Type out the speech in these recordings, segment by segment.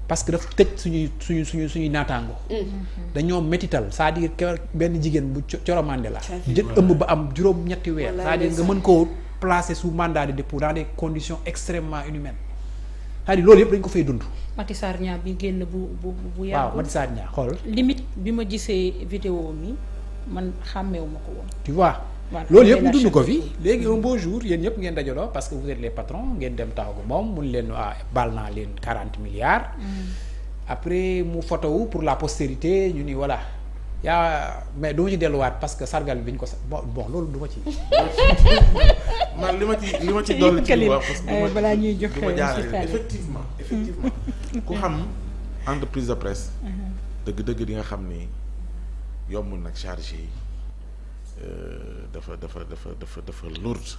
parce que dafa tëj suñuy naataango. dañoo métital c'est-à-dire que benn jigéen bu Coro Mandela jël ëmb ba am juróom-ñetti weer. c'est-à-dire nga mën koo placer sous mandat de dépôt dans des conditions extrêmement inhumaines c'est-à-dire loolu yëpp dañ ko fay dund. Mati Sarr Niang bi génn bu yàggul. waaw Mati Sarr Niang xool. limite bi ma gisee vidéo mi man xàmmewuma ko woon. tu vois. loolu yëpp ñu dund ko fi léegi un beau jour yéen ñëpp ngeen dajaloo parce que vous êtes les patrons ngeen dem taxaw ko moom mun leen baal naa leen 40 milliards. après mu photo wu pour la postérité ñu ni voilà mais du ma ci delluwaat parce que sargal bi ñu ko bon loolu du ma ci. man li ma ci dolli ci wax parce que balaa ñuy jox du ma jaarale effectivement ku xam entreprise de presse. dëgg-dëgg di nga xam ni yombul nag chargé yi. dafa lourde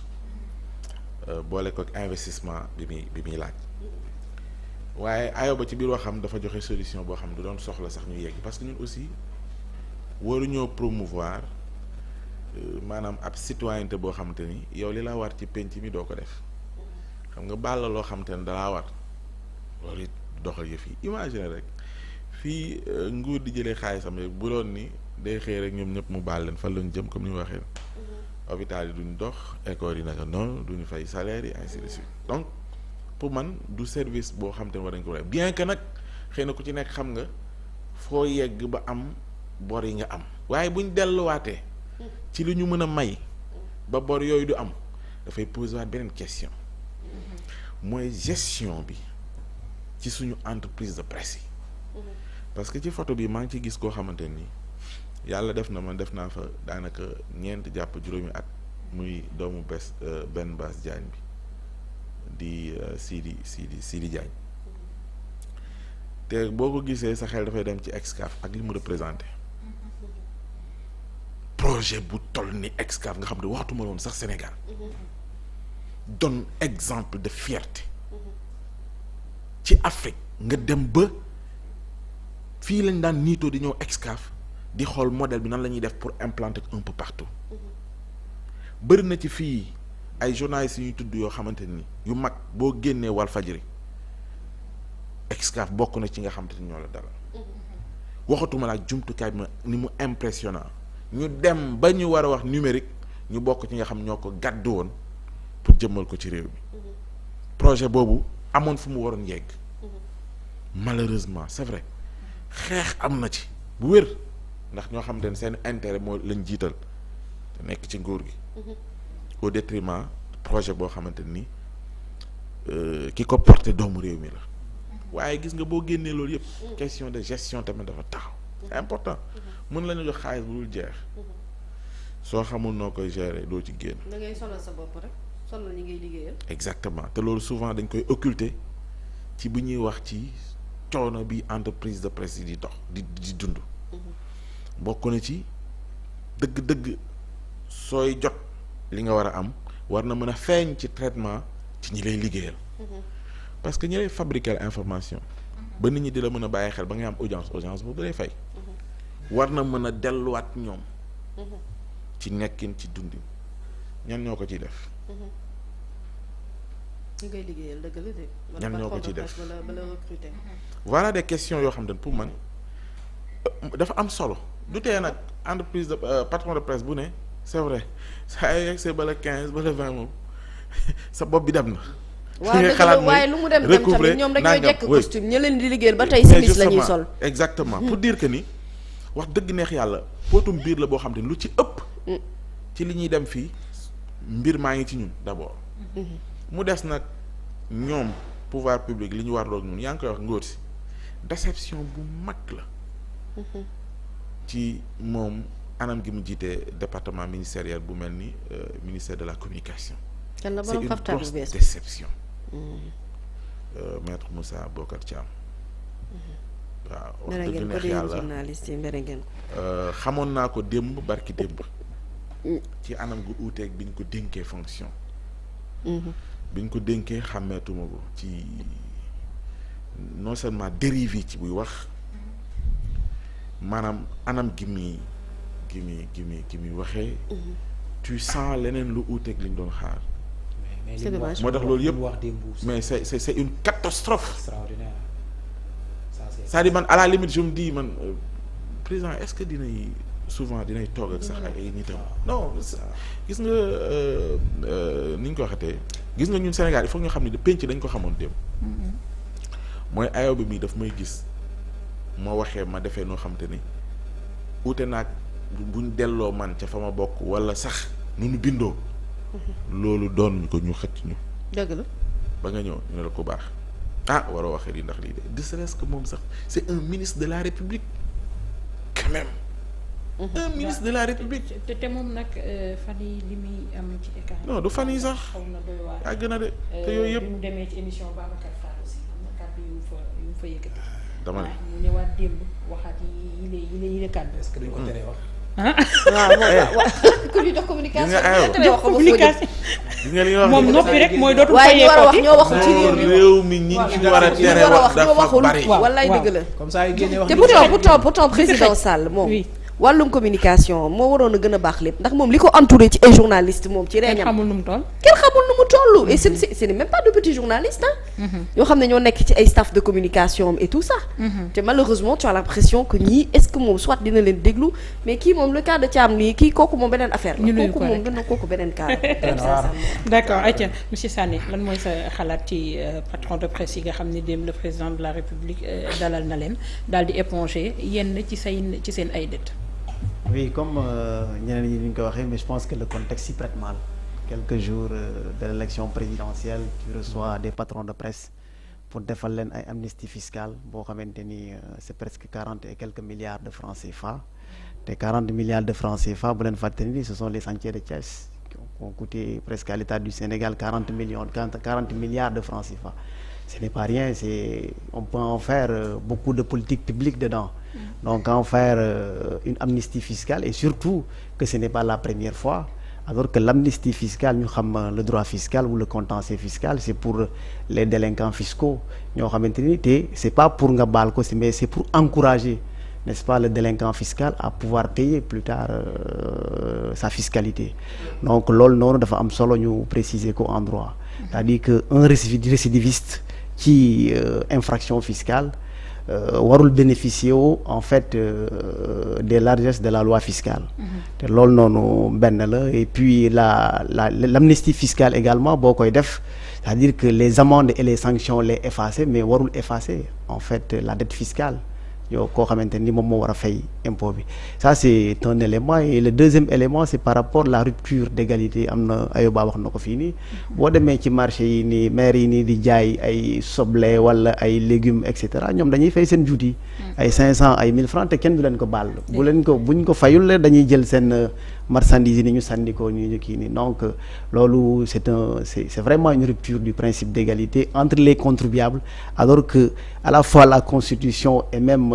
boole ko ak investissement bi muy laaj waaye Ayoba ci biir waxam dafa joxe solution boo xam ne du doon soxla sax ñu yegg parce que ñun aussi waruñoo promouvoir maanaam ab citoyenneté boo xamante ni yow li la war ci penc mi doo ko def xam nga baal la loo xamante ne dalaa war loolu it doxal yëf yi imagine rek fii nguur di jëlee xaalisam rek bu doon ni day xëy rek ñoom ñëpp mu baal leen fan lañu jëm comme ni mu waxee hôpital yi duñ dox école yi naka noonu duñu fay salaire yi ainsi de suite donc pour man du service boo xam te ne war nañ ko def bien que nag xëy na ku ci nekk xam nga foo yegg ba am bor yi nga am waaye buñ delluwaatee ci li ñu mën a may ba bor yooyu du am dafay poser waat beneen question mooy gestion bi ci suñu entreprise de presse yi parce que ci photo bi maa ngi ci gis koo xamante ni yàlla def na man def naa fa daanaka ñeenti jàpp juróomi at muy doomu benn Bass Diagne bi di Sidi Diagne te boo ko gisee sa xel dafay dem ci Excaf ak li mu représenté projet bu toll ni Excaf nga xam ne waxtuma woon sax Sénégal donne exemple de fierté ci Afrique nga dem ba fii lañ daan niitoo di ñëw Excaf di xool modèle bi nan la ñuy def pour implanter un peu partout bëri na ci fii ay journalistes yu ñuy tudd yoo xamante ni yu mag boo génnee Walfadjri Excaf bokk na ci nga xamante ni ñoo la dalal waxatuma la jumtukaay bi ni mu impressionnant ñu dem ba ñu war a wax numérique ñu bokk ci nga xam ñoo ko gàddu woon pour jëmmal ko ci réew mi projet boobu amoon fu mu waroon yegg malheureusement c'est vrai xeex am na ci bu wér ndax ñoo xamante ne seen intérêt moo lañ jiital te nekk ci nguur gi au détriment projet boo xamante ni ki ko porté doomu réew mi la waaye gis nga boo génnee loolu yëpp question de gestion tamit dafa taxaw c'est important mën la ñu jox xaalis bu dul jeex soo xamul noo koy gérer doo ci génn. da ngay sonal sa bopp rek sonal ñi ngay liggéeyal. exactement te loolu souvent dañ koy occulter ci bu ñuy wax ci coono bi entreprise de presse yi di dox di dund. bokk na ci dëgg-dëgg sooy jot li nga war a am war na mën a feeñ ci traitement ci ñi lay liggéeyal. parce que ñi lay fabriquer information. ba nit ñi di la mën a bàyyi xel ba nga am audience boobu lay fay. war na mën a delluwaat ñoom. ci nekkin ci dundin ñan ñoo ko ciy def. ñi ngay liggéeyal dëgg la de. ñan ñoo ko ciy def bala recruter. voilà des questions yoo xam ne pour man dafa am solo du tee nag entreprise de patron de presse bu ne c'est vrai saa yoo yegg see bala 15 bala 20 moom sa bopp bi dem na. waaw dëgg la waaye lu mu dem tamit ñoom rek ñooy jekk costume ñi leen di liggéeyal ba tey simis la ñuy sol. exactement pour dire que ni wax dëgg neex yàlla potum biir la boo xam te lu ci ëpp. ci li ñuy dem fii mbir maa ngi ci ñun d'abord. mu des nag ñoom pouvoir public li ñu warloo ñun yaa ngi koy wax ngóor si déception bu mag la. ci moom anam gi mu jiitee département ministériel bu mel ni ministère de la communication. c'est une grosse déception. maître Moussa Bocar Thiam. waaw wax dëgg neex yàlla xamoon naa ko démb barki démb. ci anam gu uuteeg bi ñu ko dénkee fonction. bi ñu ko dénkee xàmmeetuma ko ci non seulement dérive yi ci buy wax maanaam anam gi muy waxee. tu sens leneen lu uuteeg li ñu doon xaar. c'est dommage moo tax loolu yëpp mais c'est une catastrophe. extraordinaire. c'est-à-dire man à la limite je me dis man président est-ce que dinay toog ak sax ay nitam non gis nga ni ñu ko waxatee gis nga ñun Sénégal il faut ñu xam ne de penc dañ ko xamoon démb mooy Ayoba mii daf may gis moo waxee ma defee noo xam te ni uute naag buñ delloo man ca fa ma bokk wala sax nu ñu bindoo loolu doon ñu ko ñu xëcc ñu dëgg la ba nga ñëw ñu ne la ko baax waroo waxee lii ndax lii de serait-ce que moom sax c'est un ministre de la République quand même un ministre de la République te moom nag fan yi li muy am ci écart non du fan yi sax xaw na doy waar yàgg na de te yooyu yëpp bi mu demee ci émission Babacar Fall aussi am na kàddu yu mu fa yëkkati dama ne mu ñëwaat démb waxaat yi la kàddu est-ce que duñ ko teree wax. ku ñu dox communication gis nga li nga wax moom noppi rek mooy dootul waaye fayee ñoo wax ci réew mi ñi ci war a tere wax dafa bari wallaay dëgg la comme ça yu génne wax. te pourtant président Sall moom wàllum communication moo waroon a gën a baax lépp ndax moom li ko entouré ci ay journaliste moom ci réñam kenn xamul nu mu toll et ce n'est même pas de petits journalistes yoo xam ne ñoo nekk ci ay staff de communication et tout ça te malheureusement tu as l'impression que ñii est-ce que moom soit dina leen déglu mais kii moom le cas de Thiam nii kii kooku moom beneen affaire la kooku moom gën a kooku beneen cas d'accord ayca monsieur Sané lan mooy sa xalaat ci patron de presse yi nga xam ne démb le président de la République dalal na leen daal di éponger yenn ci seen ay dettes. Oui, comme ñeneen ñi ñu ko waxee mais je pense que le contexte s'y prête mal. Quelques jours de l'élection présidentielle tu reçois des patrons de presse pour defal leen ay amnistie fiscale boo xamante ni c'est presque 40 et quelques milliards de francs CFA te 40 milliards de francs CFA bu leen fàtte ni ce sont les chantiers de Thiès qui ont coûté presque à l'État du Sénégal 40 milliards de francs CFA. Ce n'est pas rien, on peut en faire beaucoup de politique publique dedans. Donc en faire une amnistie fiscale et surtout que ce n'est pas la première fois. Alors que l'amnistie fiscale, ñu xam le droit fiscal ou le contentieux fiscal, c'est pour les délinquants fiscaux. ñoo xamante ni te c'est pas pour nga baal ko mais c'est pour encourager, n'est-ce pas, le délinquant fiscal à pouvoir payer plus tard sa fiscalité. Donc loolu noonu dafa am solo ñu préciser ko en droit. C'est-à-dire que un récidiviste ci infraction fiscale warul bénéficier en fait des largesses de la loi fiscale te loolu noonu benn la et puis l'amnistie fiscale également boo koy def c'est-à-dire que les amendes et les sanctions les effacer mais warul effacer en fait la dette fiscale yow koo xamante ni moom moo war a fay impôt bi ça c'est un élément et le deuxième élément c'est par rapport à la rupture d'égalité am na Ayoba wax na ko fii nii boo demee ci marché yi nii maire yi nii di jaay ay soble wala ay légumes et cetera ñoom dañuy fay seen juuti ay 500 ay 1000 francs te kenn du leen ko baal buñ ko fayul dañuy jël seen marchandises yi ni ñu sànni ko ñu kii nii donc loolu c'est vraiment une rupture du principe d'égalité entre les contribuables alors que à la fois la constitution et même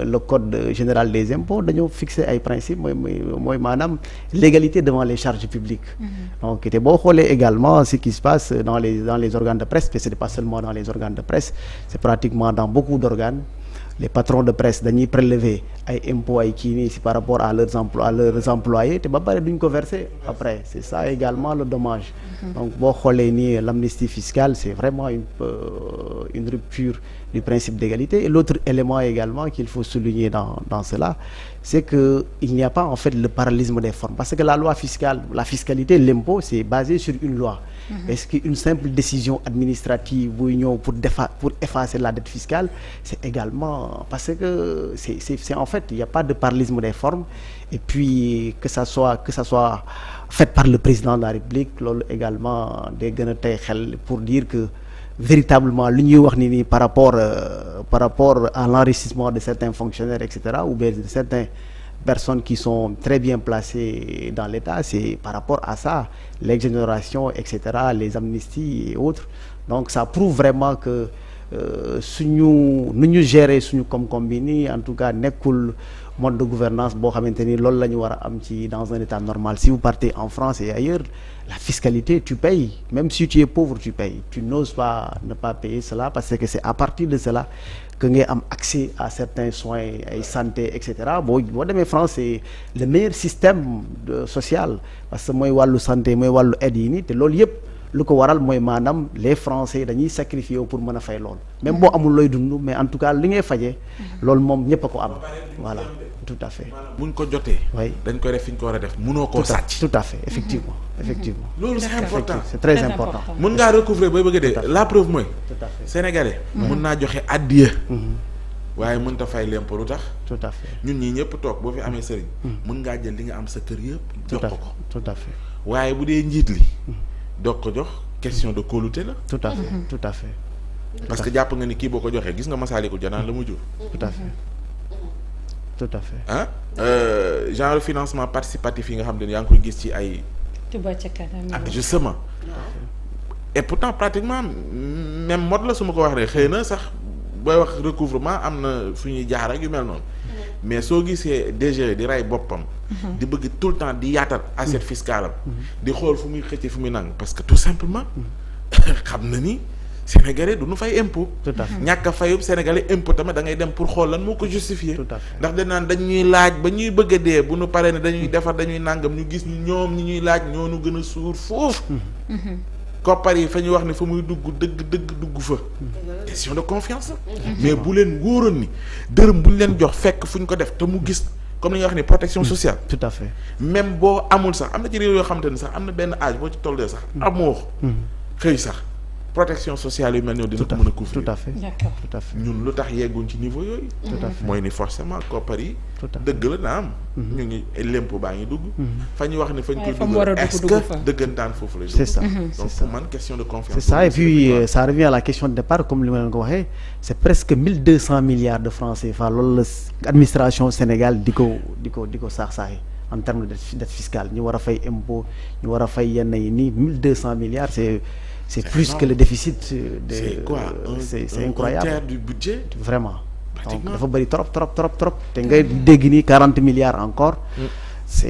le code général des impôts dañoo fixer ay principes mooy maanaam l'égalité devant les charges publiques donc te boo xoolee également ce qui se passe dans les organes de presse mais ce n'est pas seulement dans les organes de presse c'est pratiquement dans beaucoup d'organes. Les patrons de presse dañuy prélever ay impôts ay kii nii si par rapport à leurs employés te ba pare duñ ko verser après c'est ça également le dommage donc boo xoolee nii l'amnistie fiscale c'est vraiment une rupture du principe d'égalité et l'autre élément également qu'il faut souligner dans cela c'est que il n'y a pas en fait le parallélisme des formes parce que la loi fiscale la fiscalité l'impôt c'est basé sur une loi est-ce qu'une simple décision administrative buy ñëw pour effacer la dette fiscale c'est également parce que c'est en fait il n'y a pas de parallélisme des formes et puis que ça soit fait par le président de la République loolu également day gën a tey xel pour dire que véritablement lu ñuy wax ni par rapport à l'enrichissement de certains fonctionnaires etc ou bien de certaines personnes qui sont très bien placées dans l'État c'est par rapport à ça l'exonération etc les amnisties et autres donc ça prouve vraiment que nu ñu gérer suñu koom-koom bi nii en tout cas nekkul mode de gouvernance boo xamante ni loolu la ñu war a am ci dans un état normal si vous partez en France et ailleurs la fiscalité tu payes même si tu es pauvre tu payes tu n'oses pas ne pas payer cela parce que c'est à partir de cela que ngay am accès à certains soins ay santé et cetera boo demee France c'est le meilleur système social parce que mooy wàllu santé mooy wàllu aide yi nii te loolu yëpp lu ko waral mooy maanaam les Français dañuy sacrifier wu pour mën a fay loolu même boo amul looy dund mais en tout cas li ngay fajee loolu moom ñëpp a ko am voilà tout à fait. buñ ko jotee. oui dañ koy def fi ñu ko war a def munoo koo sàcc. tout à fait effectivement effectivement. loolu c'est important. c'est très important. mun ngaa recouvrer bay bëgg a dee la preuve mooy. tout à fait sénégalais. mun naa joxe addiya. waaye mënut a fay l'impôt lu tax. tout à fait ñun ñii ñëpp toog boo fi amee sëriñ. mun ngaa jël li nga am sa kër yëpp. jox ko ko tout à fait. waaye bu dee njiit li. doog ko jox question de kóolute la. tout à fait tout à fait. parce que jàpp nga ni kii boo ko joxee gis nga Masaalikul Jinaan la mu jur. tout à fait tout à fait. ah genre financement participatif yi nga xam ne yaa ngi koy gis ci ay. Touba ca kanam. justement et pourtant pratiquement même mode la su ma ko wax rek xëy na sax booy wax recouvrement am na fu ñuy jaar ak yu mel noonu mais soo gisee DG di rey boppam. di bëgg tout le temps di yaatal assiette fiscale am. di xool fu muy xëcc fu muy nang parce que tout simplement xam na ni. Sénégalais du nu fay impôt. tout à fait ñàkk a fayub Sénégalais impôt tamit da ngay dem pour xool lan moo ko justifier. tout à fait ndax dañ naan dañuy laaj ba ñuy bëgg a dee bu nu paree ne dañuy defar dañuy nàngam ñu gis ñoom ñi ñuy laaj ñoo nu gën a suur foofu. koppar yi fa ñuy wax ne fa muy dugg dëgg dugg fa. question de confiance la. mais bu leen wóoroon ni dërëm bu ñu leen jox fekk fu ñu ko def te mu gis comme li nga wax ni protection sociale. tout à fait même boo amul sax am na ci réew yoo xamante ni sax am na benn âge boo ci tollee sax. amoo xëy sax. protection sociale yu mel noonu dina ko mën a couvrir. tout à fait d'accord tout à fait. ñun lu tax yegguñ ci niveau yooyu. tout à fait mooy ni forcément koppar yi. tout à fait dëgg la na am. ñu ngi lémpo baa ngi dugg. fa ñu wax ne fañ koy fa mu war a dugg dugg est-ce dugg fa. que dëggantaan foofu la. c'est ça donc c'est ça pour man question de confiance. c'est ça et puis ça revient à la question de départ comme li ma leen ko waxee c'est presque 1200 milliards de francs CFA loolu la administration Sénégal di ko saax-saaxi en termes de dette fiscale ñu war a fay impôt ñu war a fay yenn yi nii 1200 milliards c'est plus énorme. que le déficit de c'est quoi c'est incroyable un tiers du budget. vraiment donc Pratiquement. dafa bëri trop te ngay dégg nii 40 milliards encore